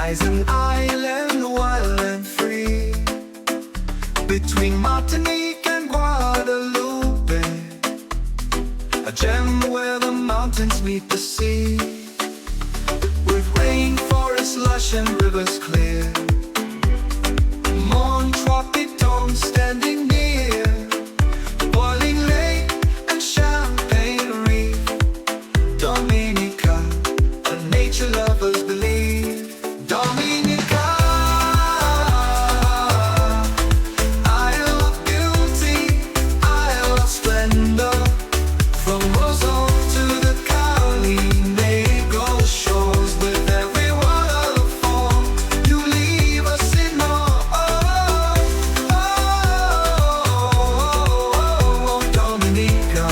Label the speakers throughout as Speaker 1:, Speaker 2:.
Speaker 1: lies an island wild and free, between Martinique and Guadeloupe, a gem where the mountains meet the sea, with rainforests lush and rivers clear, morn tropic tones standing near, boiling lake and champagne reef. Dominica, a nature lovers believe. Dominica, isle of beauty, isle of splendor, from Roseau to the Chaudiere shores, with every waterfall you leave us in awe. Dominica,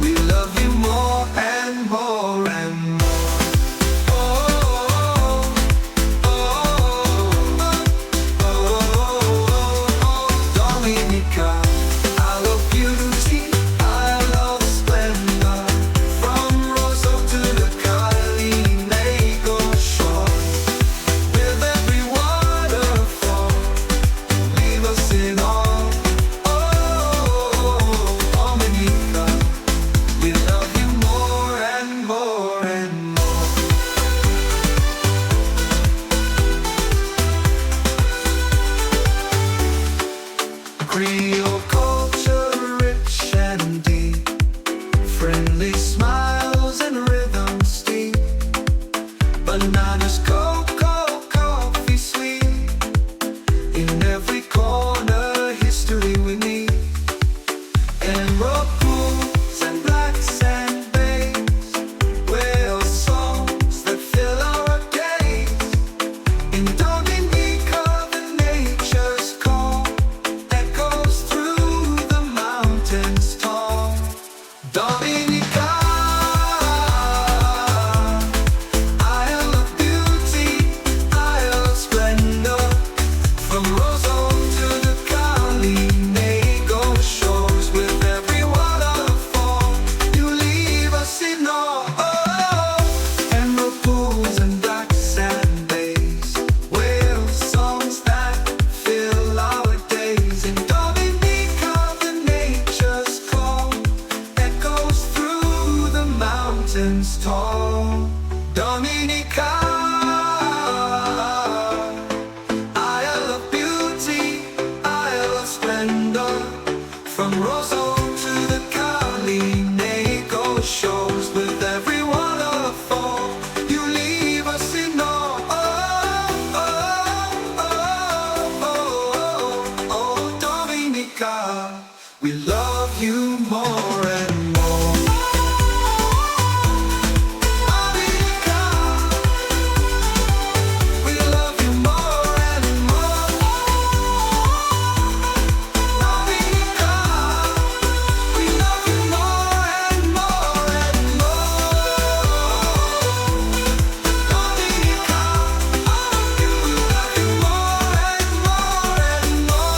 Speaker 1: we love you more and more and more. Dominica, isle of beauty, isle of splendor, from Roseau to the Chaudiere shore, with every waterfall leave us in awe. Dominica, we love you more and more and more. Creole culture rich and deep, friendly smiles and rhythms deep, bananas, cocoa, coffee sweet, in every corner history we need. Emerald pools and black sand bays, whale songs that fill our days. In Dominica, the nature's call echoes through the mountains tall. Dominica, isle of beauty, isle of splendor, from Roseau to the Chaudiere shores, with every waterfall you leave us in awe. Emerald pools and black sand bays, whale songs that fill our days. In Dominica, the nature's call echoes through the mountains tall. Dominica, isle of beauty, isle of splendor, from Roseau to the Chaudiere shores, with every waterfall you leave us in awe. Dominica, we love you more and more. Dominica, we love you more and more. Dominica, we love you more and more and more. Dominica, we love you more and more and more.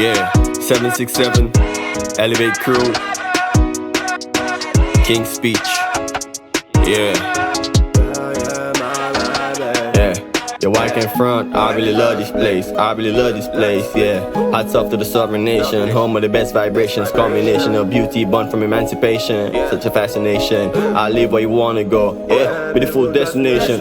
Speaker 2: Yeah, 767, Elevate Crew, King Speech. Yeah. Your wife in front, I really love this place, I really love this place, yeah. Hats off to the sovereign nation, home of the best vibrations, combination of beauty born from emancipation, such a fascination. I live where you wanna go, yeah, beautiful destination.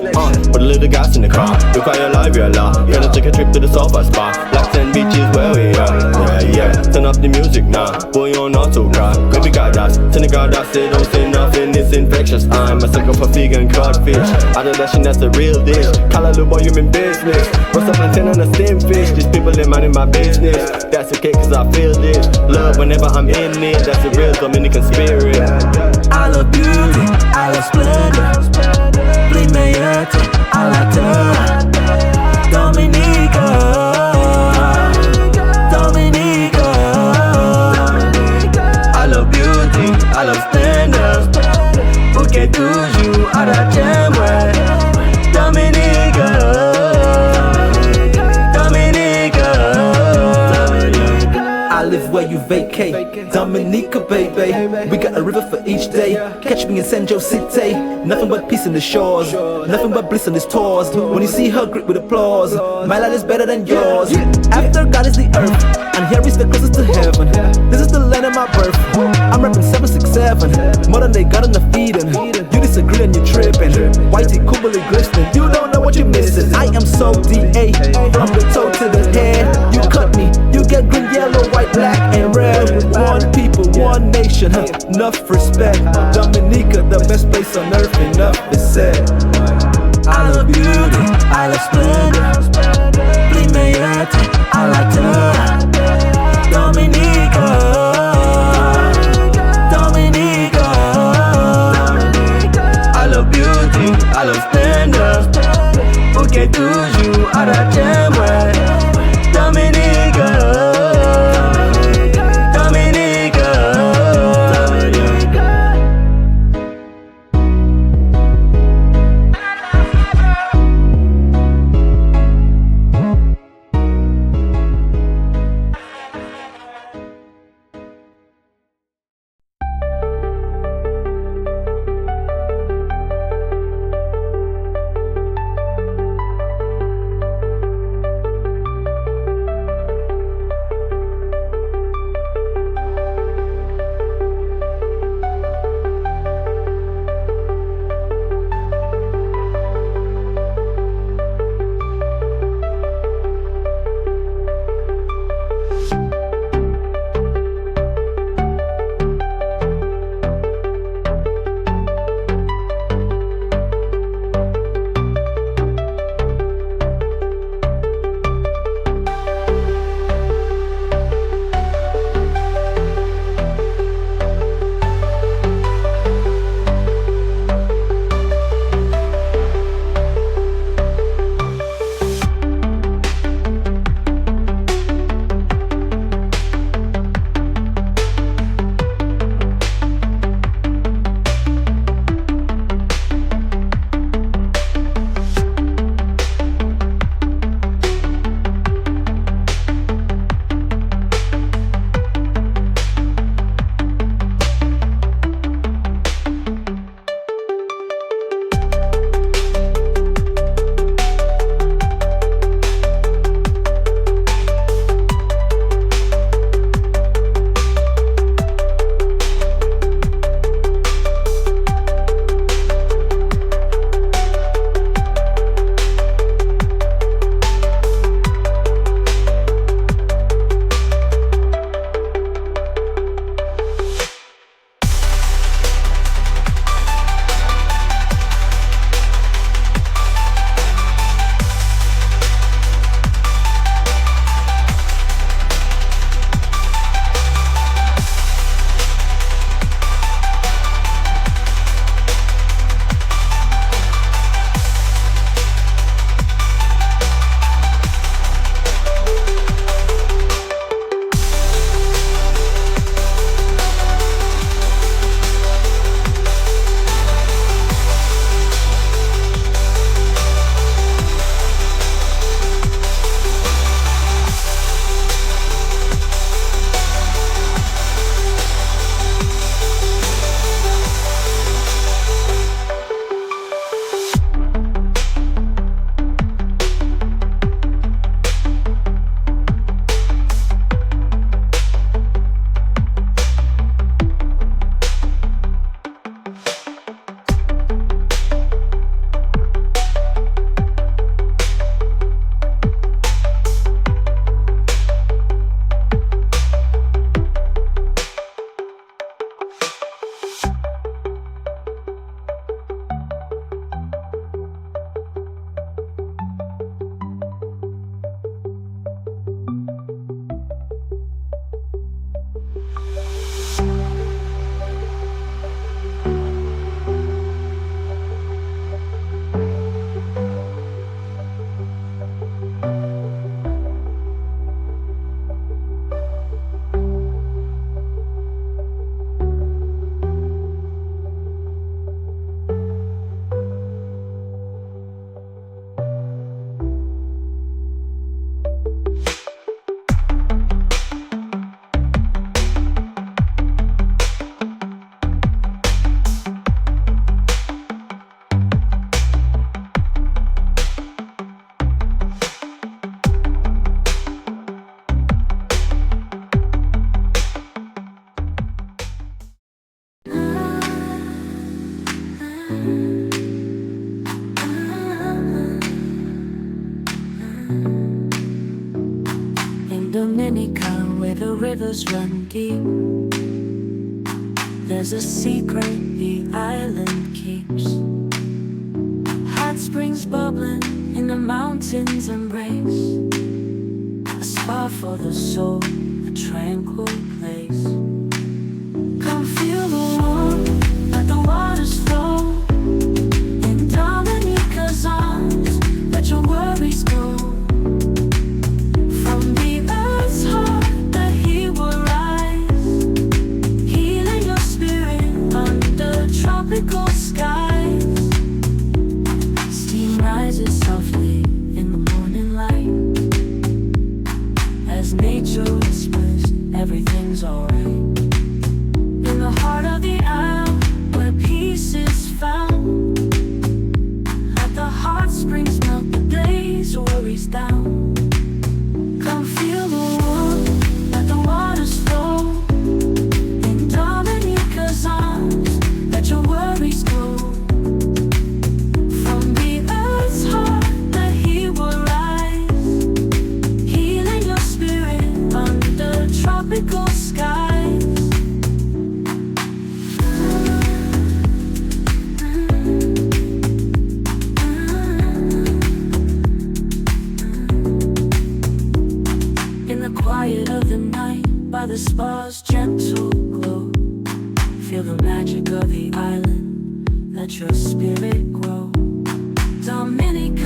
Speaker 2: Put a little gas in the car, look how you live, you're alive. Gonna take a trip to the sofa spa, Black Sand Beach is where we are, yeah. Turn up the music now, boy on autocar. Baby got that, turn the guard out, say don't say nothing, it's infectious. I'm a sucker for vegan codfish, out of dashing, that's the real dish. Callaloo boy, you in business, roast up plantain on a steamed fish. These people they minding my business, that's okay cause I feel this. Love whenever I'm in it, that's the real Dominican spirit.
Speaker 3: I love beauty, I love splendor, bli meilleur, I like her. Dominica, Dominica. I love beauty, I love splendor, porque toujours à la j'aime, ouais. Dominica, Dominica. I live where you vacate, Dominica, baby. We got a river for each day. Catch me in San Jose City. Nothing but peace in the shores, nothing but bliss on these tours. When you see her grip with applause, my life is better than yours. After God is the earth, and here is the closest to heaven. This is the land of my birth. I'm rapping 767, modern day God on the feeding. You disagree and you tripping. Whitey, Kumbali, glistening. You don't know what you're missing. I am so DA, from the toe to the head. You cut me, you get green, yellow, white, black, and red. One people, one nation, enough respect. Dominica, the best place on earth, enough is said. I love beauty, I love splendor, bli meilleur, I like her. Dominica, Dominica. I love beauty, I love splendor, porque toujours à la j'aime, ouais. Dominica.
Speaker 4: Dominica, where the rivers run deep. There's a secret the island keeps. Hot springs bubbling in the mountains' embrace. A spa for the soul, a tranquil place. Come feel the warmth, let the waters flow. In Dominica's arms, let your worries go. From the earth's heart, the heat will rise, healing your spirit under tropical skies. Steam rises softly in the morning light, as nature whispers, everything's alright. In the heart of the isle, where peace is found, let the hot springs melt the days' worries down. Come feel the warmth, let the waters flow. In Dominica's arms, let your worries go. From the earth's heart, the heat will rise, healing your spirit under tropical skies. In the quiet of the night, by the spa's gentle glow, feel the magic of the island, let your spirit grow. Dominica